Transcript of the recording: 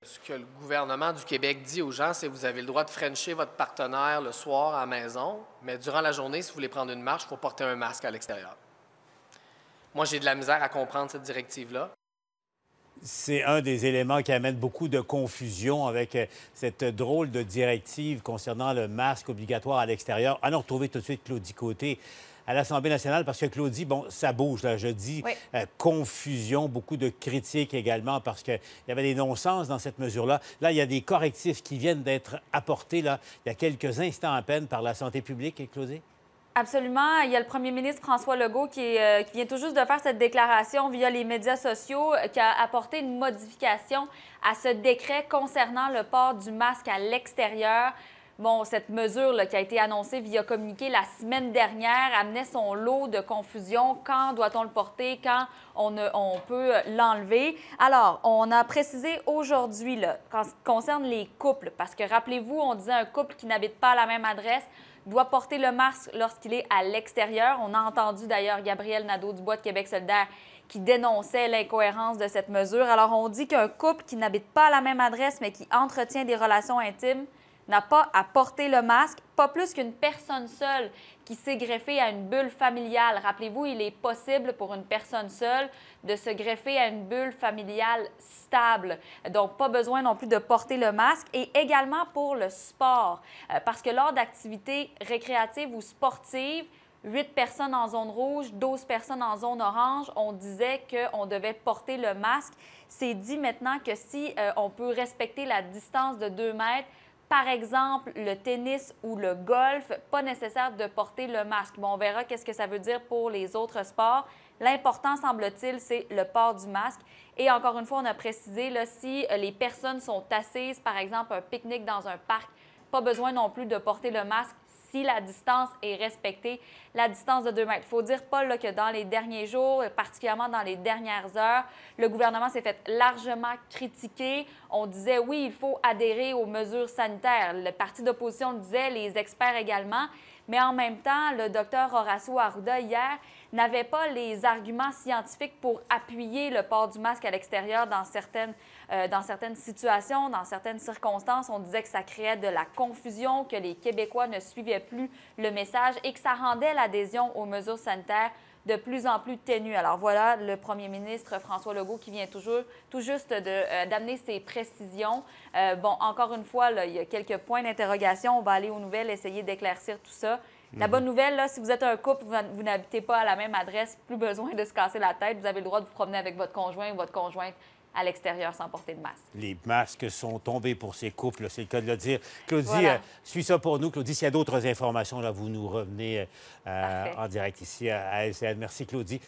Ce que le gouvernement du Québec dit aux gens, c'est que vous avez le droit de frencher votre partenaire le soir à la maison, mais durant la journée, si vous voulez prendre une marche, il faut porter un masque à l'extérieur. Moi, j'ai de la misère à comprendre cette directive-là. C'est un des éléments qui amène beaucoup de confusion avec cette drôle de directive concernant le masque obligatoire à l'extérieur. Allons retrouver tout de suite Claudie Côté à l'Assemblée nationale parce que Claudie, bon, ça bouge, là, je dis Oui. confusion, beaucoup de critiques également parce qu'il y avait des non-sens dans cette mesure-là. Là, il y a des correctifs qui viennent d'être apportés, là, il y a quelques instants à peine par la santé publique, Claudie? Absolument. Il y a le premier ministre François Legault qui vient tout juste de faire cette déclaration via les médias sociaux, qui a apporté une modification à ce décret concernant le port du masque à l'extérieur. Bon, cette mesure là, qui a été annoncée via communiqué la semaine dernière amenait son lot de confusion. Quand doit-on le porter? Quand on peut l'enlever? Alors, on a précisé aujourd'hui, là, quand ce concerne les couples, parce que rappelez-vous, on disait un couple qui n'habite pas à la même adresse doit porter le masque lorsqu'il est à l'extérieur. On a entendu d'ailleurs Gabriel Nadeau-Dubois de Québec solidaire qui dénonçait l'incohérence de cette mesure. Alors, on dit qu'un couple qui n'habite pas à la même adresse mais qui entretient des relations intimes n'a pas à porter le masque, pas plus qu'une personne seule qui s'est greffée à une bulle familiale. Rappelez-vous, il est possible pour une personne seule de se greffer à une bulle familiale stable. Donc, pas besoin non plus de porter le masque. Et également pour le sport, parce que lors d'activités récréatives ou sportives, 8 personnes en zone rouge, 12 personnes en zone orange, on disait qu'on devait porter le masque. C'est dit maintenant que si on peut respecter la distance de 2 mètres, par exemple, le tennis ou le golf, pas nécessaire de porter le masque. Bon, on verra qu'est-ce que ça veut dire pour les autres sports. L'important, semble-t-il, c'est le port du masque. Et encore une fois, on a précisé, là, si les personnes sont assises, par exemple, un pique-nique dans un parc, pas besoin non plus de porter le masque si la distance est respectée, la distance de 2 mètres. Il faut dire, Paul, là, que dans les derniers jours, particulièrement dans les dernières heures, le gouvernement s'est fait largement critiquer. On disait, oui, il faut adhérer aux mesures sanitaires. Le parti d'opposition le disait, les experts également. Mais en même temps, le docteur Horacio Arruda, hier, n'avait pas les arguments scientifiques pour appuyer le port du masque à l'extérieur dans certaines situations, dans certaines circonstances. On disait que ça créait de la confusion, que les Québécois ne suivaient plus le message et que ça rendait l'adhésion aux mesures sanitaires de plus en plus ténue. Alors voilà le premier ministre François Legault qui vient tout juste d'amener ses précisions. Bon, encore une fois, là, il y a quelques points d'interrogation. On va aller aux nouvelles, essayer d'éclaircir tout ça. La bonne nouvelle, là, si vous êtes un couple, vous n'habitez pas à la même adresse, plus besoin de se casser la tête. Vous avez le droit de vous promener avec votre conjoint ou votre conjointe à l'extérieur sans porter de masque. Les masques sont tombés pour ces couples, c'est le cas de le dire. Claudie, Voilà. suis ça pour nous. Claudie, s'il y a d'autres informations, là, vous nous revenez en direct ici à LCN. Merci, Claudie.